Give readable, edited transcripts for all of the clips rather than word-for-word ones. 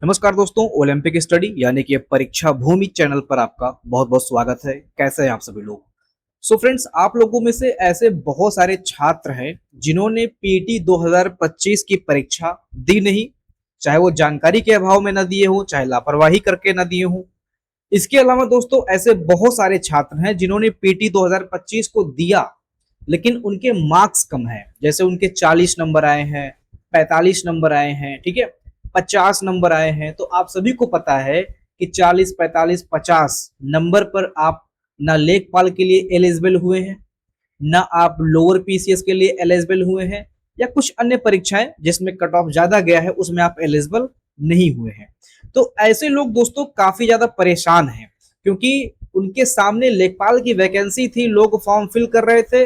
नमस्कार दोस्तों, Olympic study यानी कि परीक्षा भूमि चैनल पर आपका बहुत बहुत स्वागत है। कैसे हैं आप सभी लोग। सो फ्रेंड्स, आप लोगों में से ऐसे बहुत सारे छात्र हैं जिन्होंने पीटी 2025 की परीक्षा दी नहीं, चाहे वो जानकारी के अभाव में न दिए हो, चाहे लापरवाही करके न दिए हो। इसके अलावा दोस्तों ऐसे बहुत सारे छात्र हैं जिन्होंने पीटी 2025 को दिया लेकिन उनके मार्क्स कम है। जैसे उनके 40 नंबर आए हैं, 45 नंबर आए हैं, ठीक है, 50 नंबर आए हैं। तो आप सभी को पता है कि 40, 45, 50 नंबर पर आप ना लेखपाल के लिए एलिजिबल हुए हैं, ना आप लोअर पीसीएस के लिए एलिजिबल हुए हैं, या कुछ अन्य परीक्षाएं जिसमें कट ऑफ ज्यादा गया है उसमें आप एलिजिबल नहीं हुए हैं। तो ऐसे लोग दोस्तों काफी ज्यादा परेशान हैं, क्योंकि उनके सामने लेखपाल की वैकेंसी थी, लोग फॉर्म फिल कर रहे थे,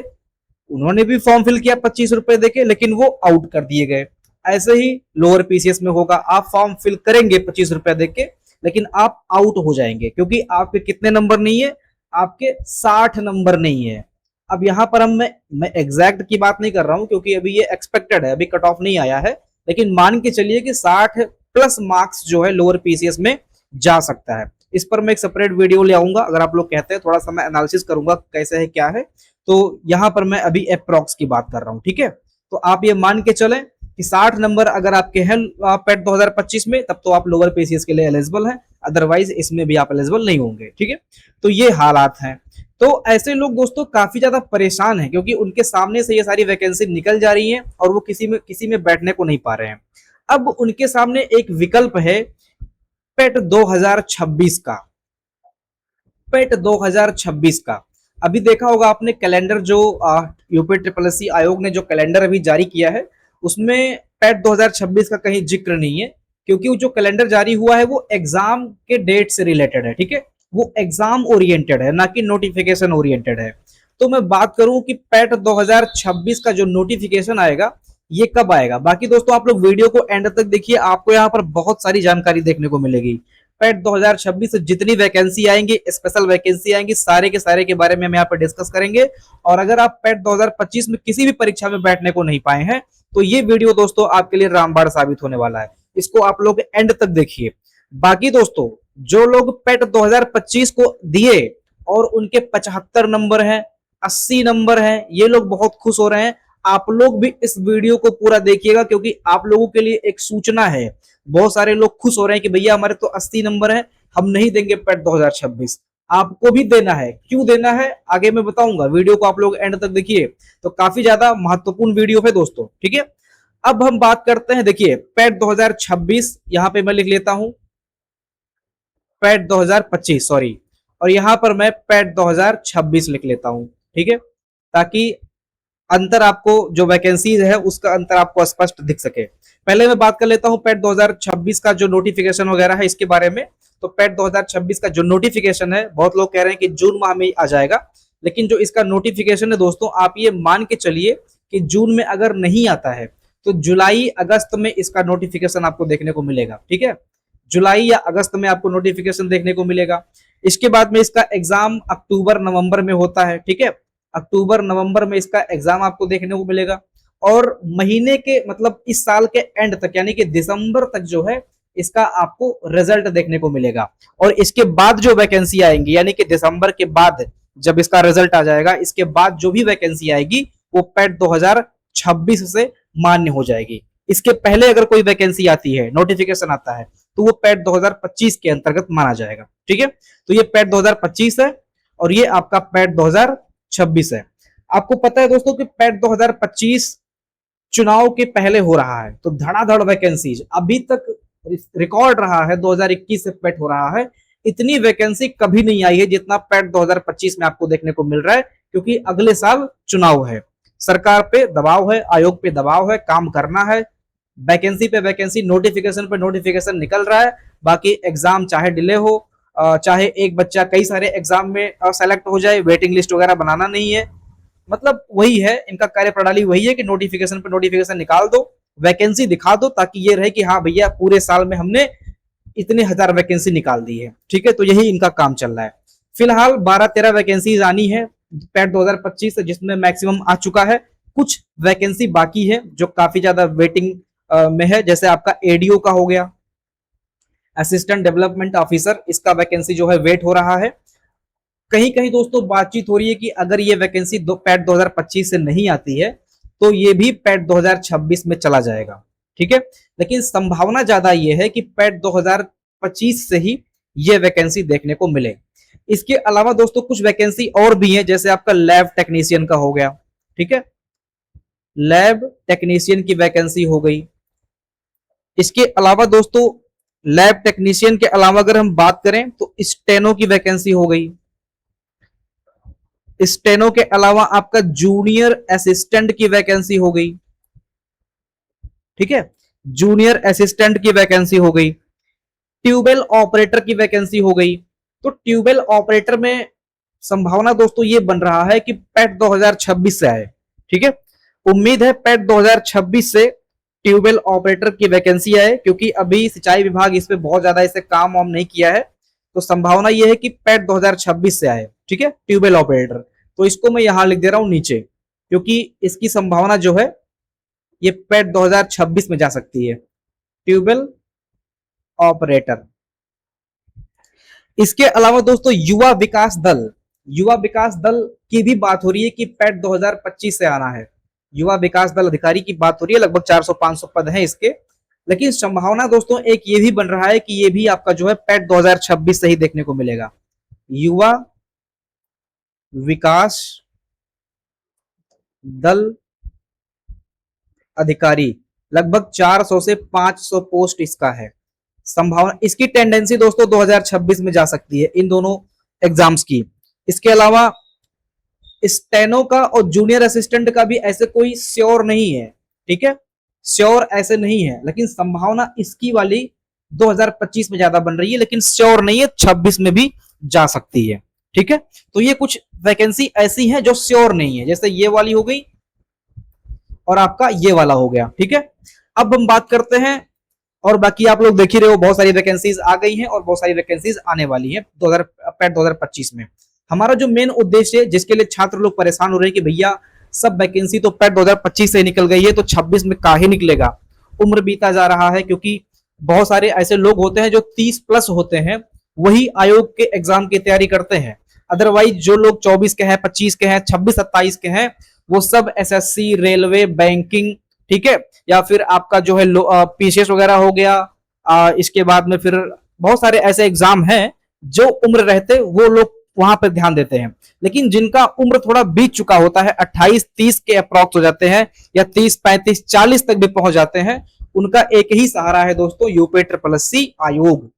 उन्होंने भी फॉर्म फिल किया 25 रुपए देके, लेकिन वो आउट कर दिए गए। ऐसे ही लोअर पीसीएस में होगा, आप फॉर्म फिल करेंगे 25 रुपए देके, लेकिन आप आउट हो जाएंगे क्योंकि आपके कितने नंबर नहीं है, आपके 60 नंबर नहीं है। अब यहाँ पर मैं एग्जैक्ट की बात नहीं कर रहा हूं क्योंकि अभी ये एक्सपेक्टेड है, अभी कट ऑफ नहीं आया है, लेकिन मान के चलिए कि 60 प्लस मार्क्स जो है लोअर पीसीएस में जा सकता है। इस पर मैं एक सेपरेट वीडियो ले आऊंगा, अगर आप लोग कहते हैं थोड़ा सा मैं एनालिसिस करूंगा कैसे है क्या है। तो यहां पर मैं अभी अप्रॉक्स की बात कर रहा हूं, ठीक है। तो आप ये मान के चलें कि 60 नंबर अगर आपके हैं पेट 2025 में, तब तो आप लोअर पीसीएस के लिए एलिजिबल हैं, अदरवाइज इसमें भी आप एलिजिबल नहीं होंगे, ठीक है। तो ये हालात हैं। तो ऐसे लोग दोस्तों काफी ज्यादा परेशान हैं क्योंकि उनके सामने से ये सारी वैकेंसी निकल जा रही हैं और वो किसी में बैठने को नहीं पा रहे हैं। अब उनके सामने एक विकल्प है पेट 2026 का। पेट 2026 का अभी देखा होगा आपने कैलेंडर, जो यूपी ट्रिपल एससी आयोग ने जो कैलेंडर अभी जारी किया है उसमें पेट 2026 का कहीं जिक्र नहीं है, क्योंकि वो जो कैलेंडर जारी हुआ है वो एग्जाम के डेट से रिलेटेड है, ठीक है। वो एग्जाम ओरिएंटेड है, ना कि नोटिफिकेशन ओरिएंटेड है। तो मैं बात करूं कि पेट 2026 का जो नोटिफिकेशन आएगा ये कब आएगा। बाकी दोस्तों आप लोग वीडियो को एंड तक देखिए, आपको यहाँ पर बहुत सारी जानकारी देखने को मिलेगी। पेट 2026 से जितनी वैकेंसी आएंगी, स्पेशल वैकेंसी आएंगी, सारे के बारे में हम यहाँ पर डिस्कस करेंगे। और अगर आप पेट 2025 में किसी भी परीक्षा में बैठने को नहीं पाए हैं तो ये वीडियो दोस्तों आपके लिए रामबाण साबित होने वाला है, इसको आप लोग एंड तक देखिए। बाकी दोस्तों जो लोग पेट 2025 को दिए और उनके 75 नंबर हैं, 80 नंबर हैं, ये लोग बहुत खुश हो रहे हैं। आप लोग भी इस वीडियो को पूरा देखिएगा क्योंकि आप लोगों के लिए एक सूचना है। बहुत सारे लोग खुश हो रहे हैं कि भैया हमारे तो 80 नंबर है, हम नहीं देंगे पेट 2026। आपको भी देना है, क्यों देना है आगे मैं बताऊंगा, वीडियो को आप लोग एंड तक देखिए। तो काफी ज्यादा महत्वपूर्ण वीडियो है दोस्तों, ठीक है। अब हम बात करते हैं, देखिए पेट 2026 यहां पे मैं लिख लेता हूं, पेट 2025 सॉरी, और यहां पर मैं पेट 2026 लिख लेता हूं, ठीक है, ताकि अंतर आपको, जो वैकेंसीज है उसका अंतर आपको स्पष्ट दिख सके। पहले मैं बात कर लेता हूं पेट 2026 का जो नोटिफिकेशन वगैरह है इसके बारे में। तो पेट 2026 का जो नोटिफिकेशन है, बहुत लोग कह रहे हैं कि जून माह में आ जाएगा, लेकिन जो इसका नोटिफिकेशन है दोस्तों, आप ये मान के चलिए कि जून में अगर नहीं आता है तो जुलाई अगस्त में इसका नोटिफिकेशन आपको देखने को मिलेगा, ठीक है। जुलाई या अगस्त में आपको नोटिफिकेशन देखने को मिलेगा। इसके बाद में इसका एग्जाम अक्टूबर नवंबर में होता है, ठीक है। अक्टूबर नवंबर में इसका एग्जाम आपको देखने को मिलेगा। और महीने के मतलब इस साल के एंड तक यानी कि दिसंबर तक जो है इसका आपको रिजल्ट देखने को मिलेगा। और इसके बाद जो वैकेंसी आएंगी, यानी कि दिसंबर के बाद जब इसका रिजल्ट आ जाएगा, इसके बाद जो भी वैकेंसी आएगी वो पेट 2026 से मान्य हो जाएगी। इसके पहले अगर कोई वैकेंसी आती है, नोटिफिकेशन आता है, तो वो पेट 2025 के अंतर्गत माना जाएगा, ठीक है। तो ये पेट 2025 है और ये आपका पेट 2026 है। आपको पता है दोस्तों कि पेट 2025 चुनाव के पहले हो रहा है, तो धड़ाधड़ वैकेंसीज अभी तक रिकॉर्ड रहा है, 2021 से पेट हो रहा है। इतनी वैकेंसी कभी नहीं आई है जितना पेट 2025 में आपको देखने को मिल रहा है, क्योंकि अगले साल चुनाव है, सरकार पे दबाव है, आयोग पे दबाव है, काम करना है, वैकेंसी पे वैकेंसी, नोटिफिकेशन पे नोटिफिकेशन निकल रहा है। बाकी एग्जाम चाहे डिले हो, चाहे एक बच्चा कई सारे एग्जाम में सेलेक्ट हो जाए, वेटिंग लिस्ट वगैरह बनाना नहीं है। मतलब वही है इनका कार्यप्रणाली, वही है कि नोटिफिकेशन पे नोटिफिकेशन निकाल दो, वैकेंसी दिखा दो, ताकि ये रहे कि हाँ भैया पूरे साल में हमने इतने हजार वैकेंसी निकाल दी है, ठीक है। तो यही इनका काम चल रहा है। फिलहाल 12-13 वैकेंसीज आनी है पेट 2025 से, जिसमें मैक्सिमम आ चुका है। कुछ वैकेंसी बाकी है जो काफी ज्यादा वेटिंग में है, जैसे आपका एडीओ का हो गया, असिस्टेंट डेवलपमेंट ऑफिसर, इसका वैकेंसी जो है वेट हो रहा है। कहीं कहीं दोस्तों बातचीत हो रही है कि अगर ये वैकेंसी पैट 2025 से नहीं आती है तो ये भी पैट 2026 में चला जाएगा, ठीक है। लेकिन संभावना ज्यादा ये है कि पैट 2025 से ही ये वैकेंसी देखने को मिले। इसके अलावा दोस्तों कुछ वैकेंसी और भी है, जैसे आपका लैब टेक्नीशियन का हो गया, ठीक है, लैब टेक्नीशियन की वैकेंसी हो गई। इसके अलावा दोस्तों लैब टेक्नीशियन के अलावा अगर हम बात करें तो स्टेनो की वैकेंसी हो गई। स्टेनो के अलावा आपका जूनियर असिस्टेंट की वैकेंसी हो गई, ठीक है, जूनियर असिस्टेंट की वैकेंसी हो गई। ट्यूबवेल ऑपरेटर की वैकेंसी हो गई। तो ट्यूबवेल ऑपरेटर में संभावना दोस्तों ये बन रहा है कि पैट 2026 से आए, ठीक है। उम्मीद है पैट 2026 से ट्यूबवेल ऑपरेटर की वैकेंसी आए, क्योंकि अभी सिंचाई विभाग इस पे बहुत ज्यादा इसे काम वाम नहीं किया है, तो संभावना यह है कि पैट 2026 से आए, ठीक है, ट्यूबवेल ऑपरेटर। तो इसको मैं यहां लिख दे रहा हूं नीचे, क्योंकि इसकी संभावना जो है ये पैट 2026 में जा सकती है, ट्यूबवेल ऑपरेटर। इसके अलावा दोस्तों युवा विकास दल, युवा विकास दल की भी बात हो रही है कि पैट 2025 से आना है। युवा विकास दल अधिकारी की बात हो रही है, लगभग 400-500 पद हैं इसके। लेकिन संभावना दोस्तों एक ये भी बन रहा है कि ये भी आपका जो है पैट 2026 से ही देखने को मिलेगा। युवा विकास दल अधिकारी, लगभग 400 से 500 पोस्ट इसका है। संभावना इसकी टेंडेंसी दोस्तों 2026 में जा सकती है इन दोनों एग्जाम्स की। इसके अलावा स्टेनो का और जूनियर असिस्टेंट का भी ऐसे कोई श्योर नहीं है, ठीक है, श्योर ऐसे नहीं है, लेकिन संभावना इसकी वाली 2025 में ज्यादा बन रही है, लेकिन श्योर नहीं है, 26 में भी जा सकती है, ठीक है। तो ये कुछ वैकेंसी ऐसी हैं जो श्योर नहीं है, जैसे ये वाली हो गई और आपका ये वाला हो गया, ठीक है। अब हम बात करते हैं, और बाकी आप लोग देख ही रहे हो बहुत सारी वैकेंसीज आ गई हैं और बहुत सारी वैकेंसीज आने वाली हैं 2025 में। हमारा जो मेन उद्देश्य है, जिसके लिए छात्र लोग परेशान हो रहे हैं कि भैया सब वैकेंसी तो पैट 2025 से निकल गई है, तो 26 में काहे निकलेगा। उम्र बीता जा रहा है, क्योंकि बहुत सारे ऐसे लोग होते हैं जो 30 प्लस होते हैं, वही आयोग के एग्जाम की तैयारी करते हैं। अदरवाइज जो लोग 24 के हैं, 25 के हैं, 26-27 के हैं, वो सब एसएससी, रेलवे, बैंकिंग, ठीक है, या फिर आपका जो है पीसीएस वगैरह हो गया। इसके बाद में फिर बहुत सारे ऐसे एग्जाम हैं जो उम्र रहते वो लोग वहां पर ध्यान देते हैं। लेकिन जिनका उम्र थोड़ा बीत चुका होता है, 28-30 के अप्रॉक्स हो जाते हैं, या 30-35-40 तक भी पहुंच जाते हैं, उनका एक ही सहारा है दोस्तों, यूपीएससी आयोग।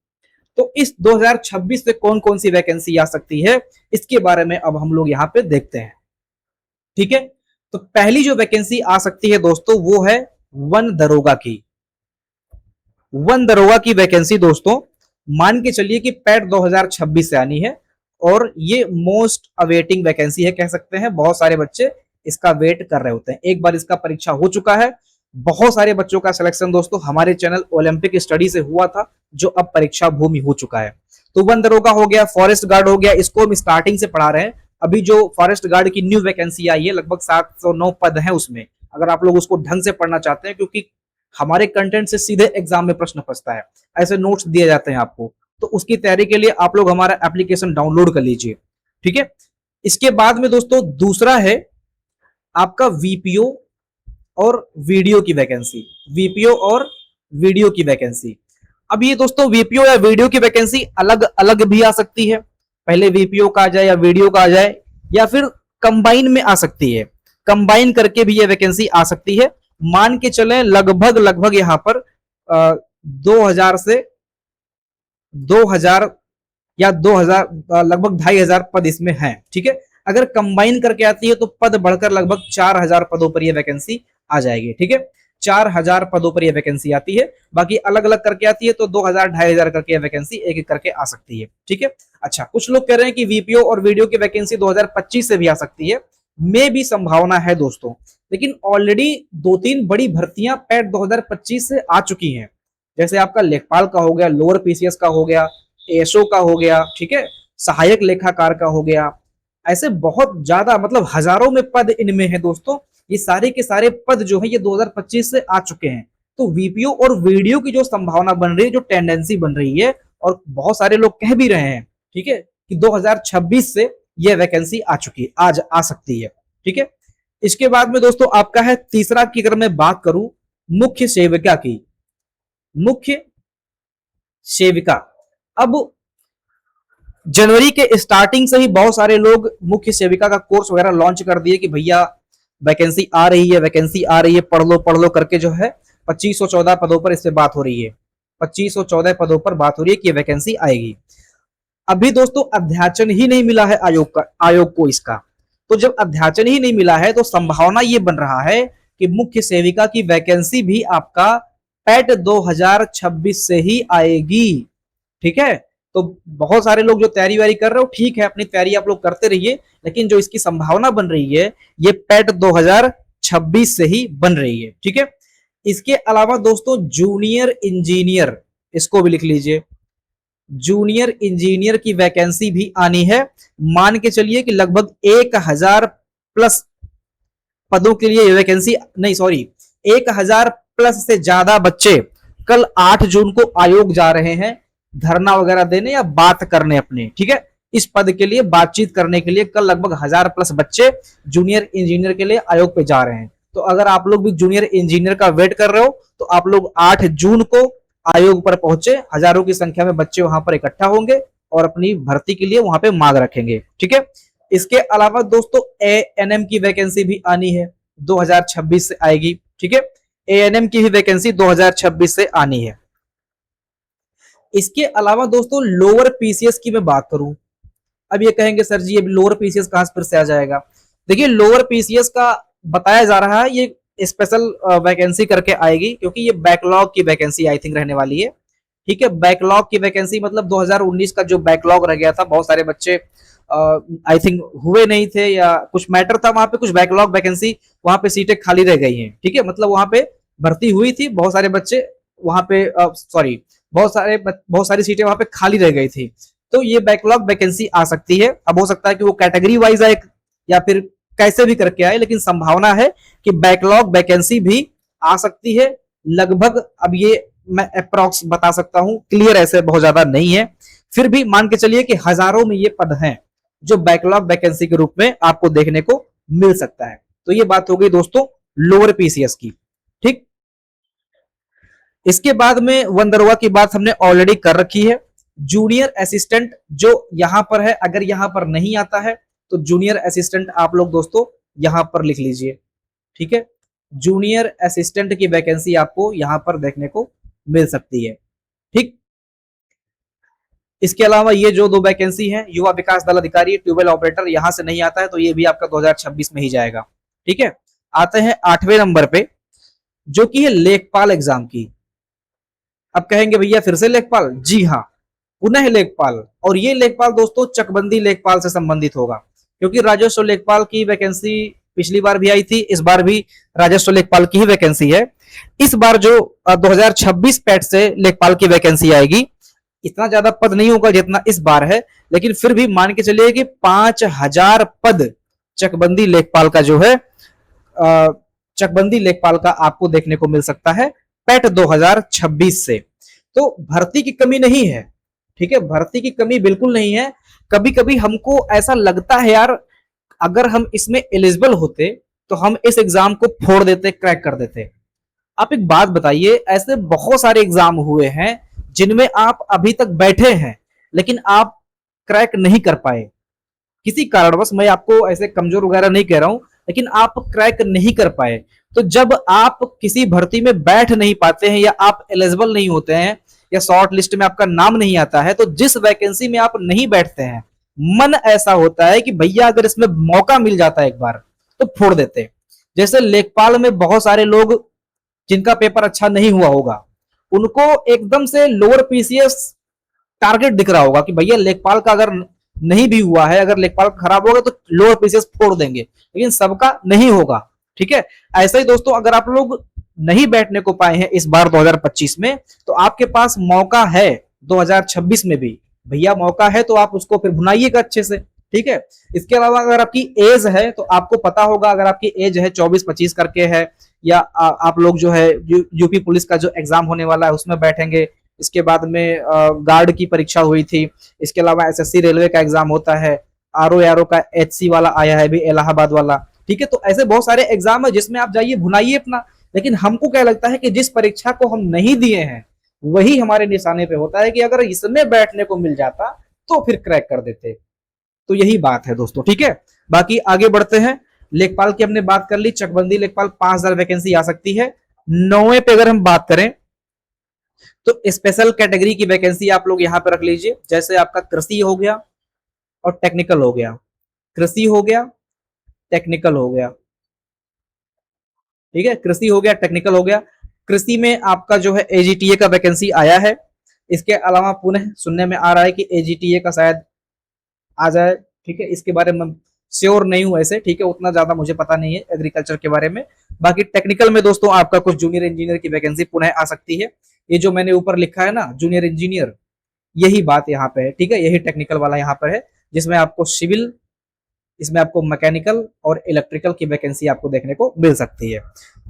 तो इस 2026 से कौन कौन सी वैकेंसी आ सकती है, इसके बारे में अब हम लोग यहां पे देखते हैं, ठीक है। तो पहली जो वैकेंसी आ सकती है दोस्तों वो है वन दरोगा की। वन दरोगा की वैकेंसी दोस्तों मान के चलिए कि पैट 2026 से आनी है, और ये मोस्ट अवेटिंग वैकेंसी है कह सकते हैं। बहुत सारे बच्चे इसका वेट कर रहे होते हैं। एक बार इसका परीक्षा हो चुका है, बहुत सारे बच्चों का सिलेक्शन दोस्तों हमारे चैनल ओलंपिक स्टडी से हुआ था, जो अब परीक्षा भूमि हो चुका है। तो वन दरोगा हो गया, फॉरेस्ट गार्ड हो गया, इसको हम स्टार्टिंग से पढ़ा रहे हैं। अभी जो फॉरेस्ट गार्ड की न्यू वैकेंसी आई है, लगभग 709 पद है उसमें, अगर आप लोग उसको ढंग से पढ़ना चाहते हैं, क्योंकि हमारे कंटेंट से सीधे एग्जाम में प्रश्न फंसता है, ऐसे नोट्स दिए जाते हैं आपको, तो उसकी तैयारी के लिए आप लोग हमारा एप्लीकेशन डाउनलोड कर लीजिए, ठीक है। इसके बाद में दोस्तों दूसरा है आपका वीपीओ और वीडियो की वैकेंसी। वीपीओ और वीडियो की वैकेंसी, अब ये दोस्तों वीपीओ या वीडियो की वैकेंसी अलग अलग भी आ सकती है। पहले वीपीओ का आ जाए या वीडियो का आ जाए, या फिर कंबाइन में आ सकती है, कंबाइन करके भी ये वैकेंसी आ सकती है। मान के चले लगभग लगभग यहां पर 2000 से 2000 या 2000 लगभग 2500 पद इसमें हैं, ठीक है। अगर कंबाइन करके आती है तो पद बढ़कर लगभग 4000 पदों पर यह वैकेंसी आ जाएगी, ठीक है। 4000 पदों पर यह वैकेंसी आती है। बाकी अलग अलग करके आती है तो 2000-2500 करके यह वैकेंसी एक एक करके आ सकती है, ठीक है। अच्छा, कुछ लोग कह रहे हैं कि वीपीओ और वीडियो की वैकेंसी 2025 से भी आ सकती है, में भी संभावना है दोस्तों। लेकिन ऑलरेडी 2-3 बड़ी भर्तियां पैट 2025 से आ चुकी हैं, जैसे आपका लेखपाल का हो गया, लोअर पीसीएस का हो गया, एएसओ का हो गया, ठीक है, सहायक लेखाकार का हो गया। ऐसे बहुत ज्यादा मतलब हजारों में पद इनमें है दोस्तों। ये सारे के सारे पद जो है ये 2025 से आ चुके हैं। तो वीपीओ और वीडियो की जो संभावना बन रही है, जो टेंडेंसी बन रही है, और बहुत सारे लोग कह भी रहे हैं, ठीक है, कि 2026 से यह वैकेंसी आ चुकी है, आज आ सकती है, ठीक है। इसके बाद में दोस्तों आपका है तीसरा की अगर मैं बात करूं मुख्य सेविका की, मुख्य सेविका। अब जनवरी के स्टार्टिंग से ही बहुत सारे लोग मुख्य सेविका का कोर्स वगैरह लॉन्च कर दिए कि भैया वैकेंसी आ रही है, वैकेंसी आ रही है, पढ़ लो करके जो है 2514 पदों पर इस पे बात हो रही है, 2514 पदों पर बात हो रही है कि वैकेंसी आएगी। अभी दोस्तों अध्याचन ही नहीं मिला है आयोग को इसका। तो जब अध्याचन ही नहीं मिला है तो संभावना ये बन रहा है कि मुख्य सेविका की वैकेंसी भी आपका पैट 2026 से ही आएगी, ठीक है। तो बहुत सारे लोग जो तैयारी वारी कर रहे हो, ठीक है, अपनी तैयारी आप लोग करते रहिए, लेकिन जो इसकी संभावना बन रही है ये पैट 2026 से ही बन रही है, ठीक है। इसके अलावा दोस्तों जूनियर इंजीनियर, इसको भी लिख लीजिए, जूनियर इंजीनियर की वैकेंसी भी आनी है। मान के चलिए कि लगभग 1000 प्लस पदों के लिए वैकेंसी, नहीं सॉरी, 1000 प्लस से ज्यादा बच्चे कल 8 जून को आयोग जा रहे हैं धरना वगैरह देने या बात करने अपने, ठीक है, इस पद के लिए बातचीत करने के लिए कल लगभग 1000 प्लस बच्चे जूनियर इंजीनियर के लिए आयोग पे जा रहे हैं। तो अगर आप लोग भी जूनियर इंजीनियर का वेट कर रहे हो तो आप लोग 8 जून को आयोग पर पहुंचे, हजारों की संख्या में बच्चे वहां पर इकट्ठा होंगे और अपनी भर्ती के लिए वहां पे मांग रखेंगे, ठीक है। इसके अलावा दोस्तों एएनएम की वैकेंसी भी आनी है, 2026 से आएगी, ठीक है। एएनएम की भी वैकेंसी 2026 से आनी है। इसके अलावा दोस्तों लोअर पीसीएस की मैं बात करूं, अब ये कहेंगे सर जी ये लोअर पीसीएस कहां फिर से आ जाएगा। देखिए लोअर पीसीएस का बताया जा रहा है ये स्पेशल वैकेंसी करके आएगी, क्योंकि ये बैकलॉग की वैकेंसी आई थिंक रहने वाली है, ठीक है। बैकलॉग की वैकेंसी मतलब 2019 का जो बैकलॉग रह गया था, बहुत सारे बच्चे आई थिंक हुए नहीं थे या कुछ मैटर था वहां पे, कुछ बैकलॉग वैकेंसी वहां पे सीटें खाली रह गई हैं, ठीक है। मतलब वहां पे भर्ती हुई थी, बहुत सारे बच्चे वहां पे सॉरी बहुत सारी सीटें वहां पे खाली रह गई थी। तो ये बैकलॉग वैकेंसी आ सकती है। अब हो सकता है कि वो कैटेगरी वाइज आए या फिर कैसे भी करके आए, लेकिन संभावना है कि बैकलॉग वैकेंसी भी आ सकती है लगभग। अब ये मैं अप्रॉक्स बता सकता हूं, क्लियर ऐसे बहुत ज्यादा नहीं है, फिर भी मान के चलिए कि हजारों में ये पद हैं जो बैकलॉग वैकेंसी के रूप में आपको देखने को मिल सकता है। तो ये बात हो गई दोस्तों लोअर पीसीएस की, ठीक। इसके बाद में वंदरवा की बात हमने ऑलरेडी कर रखी है। जूनियर असिस्टेंट जो यहां पर है, अगर यहां पर नहीं आता है तो जूनियर असिस्टेंट आप लोग दोस्तों यहां पर लिख लीजिए, ठीक है। जूनियर असिस्टेंट की वैकेंसी आपको यहां पर देखने को मिल सकती है, ठीक। इसके अलावा ये जो 2 वैकेंसी है युवा विकास दल अधिकारी, ट्यूबवेल ऑपरेटर, यहां से नहीं आता है तो ये भी आपका 2026 में ही जाएगा, ठीक है। आते हैं 8वें नंबर पे जो कि है लेखपाल एग्जाम की। अब कहेंगे भैया फिर से लेखपाल, जी हाँ, पुनः लेखपाल। और ये लेखपाल दोस्तों चकबंदी लेखपाल से संबंधित होगा, क्योंकि राजस्व लेखपाल की वैकेंसी पिछली बार भी आई थी, इस बार भी राजस्व लेखपाल की ही वैकेंसी है। इस बार जो 2026 पैट से लेखपाल की वैकेंसी आएगी, इतना ज्यादा पद नहीं होगा जितना इस बार है, लेकिन फिर भी मान के चलिए कि 5000 पद चकबंदी लेखपाल का जो है चकबंदी लेखपाल का आपको देखने को मिल सकता है पैट 2026 से। तो भर्ती की कमी नहीं है, ठीक है, भर्ती की कमी बिल्कुल नहीं है। कभी कभी हमको ऐसा लगता है यार अगर हम इसमें एलिजिबल होते तो हम इस एग्जाम को फोड़ देते, क्रैक कर देते। आप एक बात बताइए, ऐसे बहुत सारे एग्जाम हुए हैं जिनमें आप अभी तक बैठे हैं लेकिन आप क्रैक नहीं कर पाए किसी कारणवश। मैं आपको ऐसे कमजोर वगैरह नहीं कह रहा हूं, लेकिन आप क्रैक नहीं कर पाए। तो जब आप किसी भर्ती में बैठ नहीं पाते हैं या आप एलिजिबल नहीं होते हैं या शॉर्ट लिस्ट में आपका नाम नहीं आता है, तो जिस वैकेंसी में आप नहीं बैठते हैं मन ऐसा होता है कि भैया अगर इसमें मौका मिल जाता है एक बार तो फोड़ देते। जैसे लेखपाल में बहुत सारे लोग जिनका पेपर अच्छा नहीं हुआ होगा उनको एकदम से लोअर पीसीएस टारगेट दिख रहा होगा कि भैया लेखपाल का अगर नहीं भी हुआ है, अगर लेखपाल खराब होगा तो लोअर पीसीएस फोड़ देंगे, लेकिन सबका नहीं होगा, ठीक है। ऐसा ही दोस्तों अगर आप लोग नहीं बैठने को पाए हैं इस बार 2025 में तो आपके पास मौका है 2026 में भी, भैया मौका है तो आप उसको फिर भुनाइएगा अच्छे से, ठीक है। इसके अलावा अगर आपकी एज है तो आपको पता होगा, अगर आपकी एज है 24-25 करके है या आप लोग जो है यूपी पुलिस का जो एग्जाम होने वाला है उसमें बैठेंगे। इसके बाद में गार्ड की परीक्षा हुई थी। इसके अलावा एसएससी रेलवे का एग्जाम होता है। आरओ का एचसी वाला आया है भी, इलाहाबाद वाला। ठीक है, तो ऐसे बहुत सारे एग्जाम है जिसमें आप जाइए भुनाइए अपना। लेकिन हमको क्या लगता है कि जिस परीक्षा को हम नहीं दिए हैं वही हमारे निशाने पे होता है कि अगर इसमें बैठने को मिल जाता तो फिर क्रैक कर देते। तो यही बात है दोस्तों। ठीक है, बाकी आगे बढ़ते हैं। लेखपाल की हमने बात कर ली। चकबंदी लेखपाल 5000 वैकेंसी आ सकती है। 9वें पे अगर हम बात करें तो स्पेशल कैटेगरी की वैकेंसी आप लोग यहां पर रख लीजिए। जैसे आपका कृषि हो गया और टेक्निकल हो गया, कृषि हो गया, टेक्निकल हो गया। ठीक है, कृषि हो गया, टेक्निकल हो गया। कृषि में आपका जो है एजीटीए का वैकेंसी आया है। इसके अलावा पुनः सुनने में आ रहा है कि एजीटीए का शायद आ जाए। ठीक है, इसके बारे में श्योर नहीं हूं ऐसे। ठीक है, उतना ज्यादा मुझे पता नहीं है एग्रीकल्चर के बारे में। बाकी टेक्निकल में दोस्तों आपका कुछ जूनियर इंजीनियर की वैकेंसी पुनः आ सकती है। ये जो मैंने ऊपर लिखा है ना जूनियर इंजीनियर, यही बात यहाँ पे है। ठीक है, यही टेक्निकल वाला यहाँ पर है, जिसमें आपको सिविल, इसमें आपको मैकेनिकल और इलेक्ट्रिकल की वैकेंसी आपको देखने को मिल सकती है।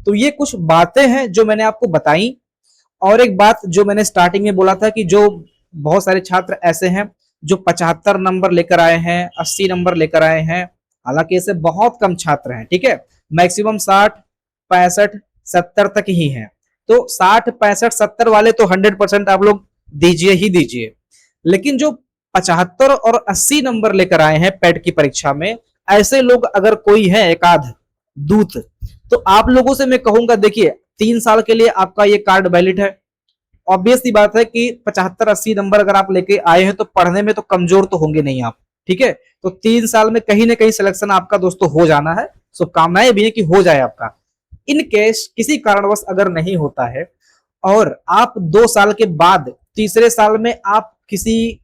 तो ये कुछ बातें हैं जो मैंने आपको बताई। और एक बात जो मैंने स्टार्टिंग में बोला था कि जो बहुत सारे छात्र ऐसे हैं जो 75 नंबर लेकर आए हैं, 80 नंबर लेकर आए हैं। हालांकि ऐसे बहुत कम छात्र हैं। ठीक है, मैक्सिमम 60, 65, 70 तक ही हैं। तो 60, 65, 70 वाले तो 100% आप लोग दीजिए ही दीजिए। लेकिन जो 75 और 80 नंबर लेकर आए हैं पेट की परीक्षा में, ऐसे लोग अगर कोई है एकाध दूत, तो आप लोगों से मैं कहूंगा देखिए 3 साल के लिए आपका ये कार्ड वैलिड है। ऑब्वियस सी बात है कि 75-80 नंबर अगर आप लेके आए हैं तो पढ़ने में तो कमजोर तो होंगे नहीं आप। ठीक है, तो 3 साल में कहीं ना कहीं सिलेक्शन आपका दोस्तों हो जाना है। शुभकामनाएं भी है कि हो जाए आपका। इन केस किसी कारणवश अगर नहीं होता है और आप 2 साल के बाद तीसरे साल में आप किसी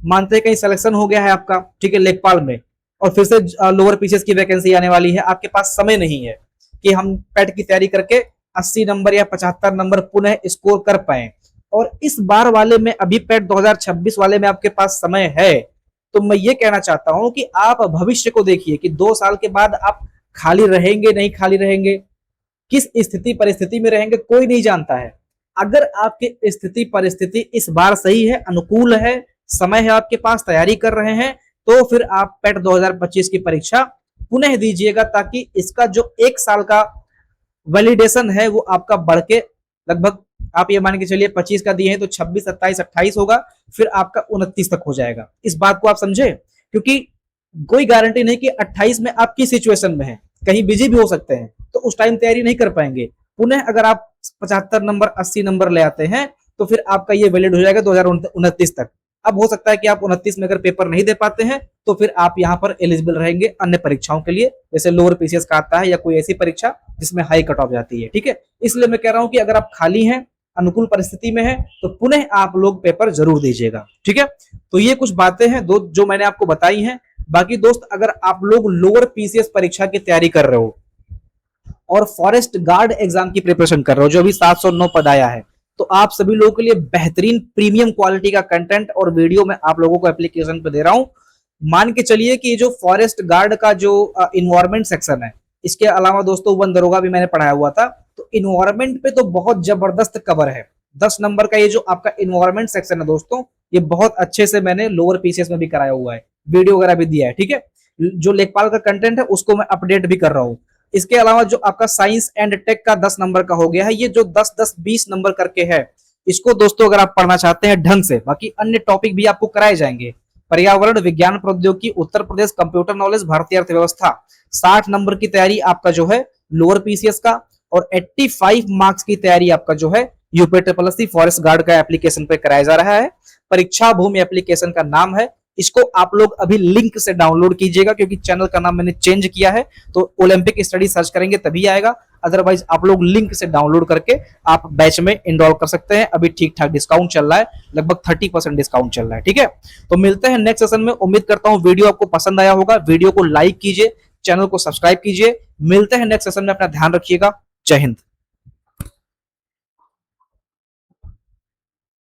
मानते कहीं सिलेक्शन हो गया है आपका, ठीक है, लेखपाल में, और फिर से लोअर पीसीएस की वैकेंसी आने वाली है, आपके पास समय नहीं है कि हम पेट की तैयारी करके 80 नंबर या 75 नंबर पुनः स्कोर कर पाए। और इस बार वाले में अभी पेट 2026 वाले में आपके पास समय है। तो मैं ये कहना चाहता हूं कि आप भविष्य को देखिए कि 2 साल के बाद आप खाली रहेंगे नहीं खाली रहेंगे, किस स्थिति परिस्थिति में रहेंगे कोई नहीं जानता है। अगर आपकी स्थिति परिस्थिति इस बार सही है, अनुकूल है, समय है आपके पास, तैयारी कर रहे हैं, तो फिर आप पेट 2025 की परीक्षा पुनः दीजिएगा, ताकि इसका जो 1 साल का वैलिडेशन है वो आपका बढ़ के लगभग आप ये मान के चलिए 25 का दिए हैं तो 26, 27, 28 होगा, फिर आपका 29 तक हो जाएगा। इस बात को आप समझे, क्योंकि कोई गारंटी नहीं कि 28 में आप किस सिचुएशन में है, कहीं बिजी भी हो सकते हैं, तो उस टाइम तैयारी नहीं कर पाएंगे। पुनः अगर आप 75 नंबर 80 नंबर ले आते हैं तो फिर आपका ये वैलिड हो जाएगा 2029 तक। अब हो सकता है कि आप 29 में अगर पेपर नहीं दे पाते हैं तो फिर आप यहाँ पर एलिजिबल रहेंगे अन्य परीक्षाओं के लिए, जैसे लोअर पीसीएस का आता है या कोई ऐसी परीक्षा जिसमें हाई कट ऑफ जाती है। ठीक है, इसलिए मैं कह रहा हूं कि अगर आप खाली हैं, अनुकूल परिस्थिति में है, तो पुनः आप लोग पेपर जरूर दीजिएगा। ठीक है, तो ये कुछ बातें हैं दो जो मैंने आपको बताई हैं। बाकी दोस्त अगर आप लोग लोअर पीसीएस परीक्षा की तैयारी कर रहे हो और फॉरेस्ट गार्ड एग्जाम की प्रिपरेशन कर रहे हो जो अभी 709 पद आया है, तो आप सभी लोगों के लिए बेहतरीन प्रीमियम क्वालिटी का कंटेंट और वीडियो मैं आप लोगों को एप्लीकेशन पे दे रहा हूं। मान के चलिए कि जो फॉरेस्ट गार्ड का जो इन्वायरमेंट सेक्शन है, इसके अलावा दोस्तों वन दरोगा भी मैंने पढ़ाया हुआ था, तो इन्वायरमेंट पे तो बहुत जबरदस्त कवर है। 10 नंबर का ये जो आपका इन्वायरमेंट सेक्शन है दोस्तों, ये बहुत अच्छे से मैंने लोअर पीसीएस में भी कराया हुआ है, वीडियो वगैरह भी दिया है। ठीक है, जो लेखपाल का कंटेंट है उसको मैं अपडेट भी कर रहा हूँ। इसके अलावा जो आपका साइंस एंड टेक का 10 नंबर का हो गया है, ये जो 10-10-20 नंबर करके है, इसको दोस्तों अगर आप पढ़ना चाहते हैं ढंग से, बाकी अन्य टॉपिक भी आपको कराए जाएंगे। पर्यावरण विज्ञान प्रौद्योगिकी, उत्तर प्रदेश, कंप्यूटर नॉलेज, भारतीय अर्थव्यवस्था, 60 नंबर की तैयारी आपका जो है लोअर पीसीएस का, और 85 मार्क्स की तैयारी आपका जो है यूपी ट्रिपल फॉरेस्ट गार्ड का एप्लीकेशन पे कराया जा रहा है। परीक्षा भूमि एप्लीकेशन का नाम है, इसको आप लोग अभी लिंक से डाउनलोड कीजिएगा, क्योंकि चैनल का नाम मैंने चेंज किया है, तो ओलंपिक स्टडी सर्च करेंगे तभी आएगा। अदरवाइज आप लोग लिंक से डाउनलोड करके आप बैच में इनरोल कर सकते हैं। अभी ठीक ठाक डिस्काउंट चल रहा है, लगभग 30% डिस्काउंट चल रहा है। ठीक है, तो मिलते हैं नेक्स्ट सेशन में। उम्मीद करता हूं वीडियो आपको पसंद आया होगा। वीडियो को लाइक कीजिए, चैनल को सब्सक्राइब कीजिए। मिलते हैं नेक्स्ट सेशन में, अपना ध्यान रखिएगा। जय हिंद।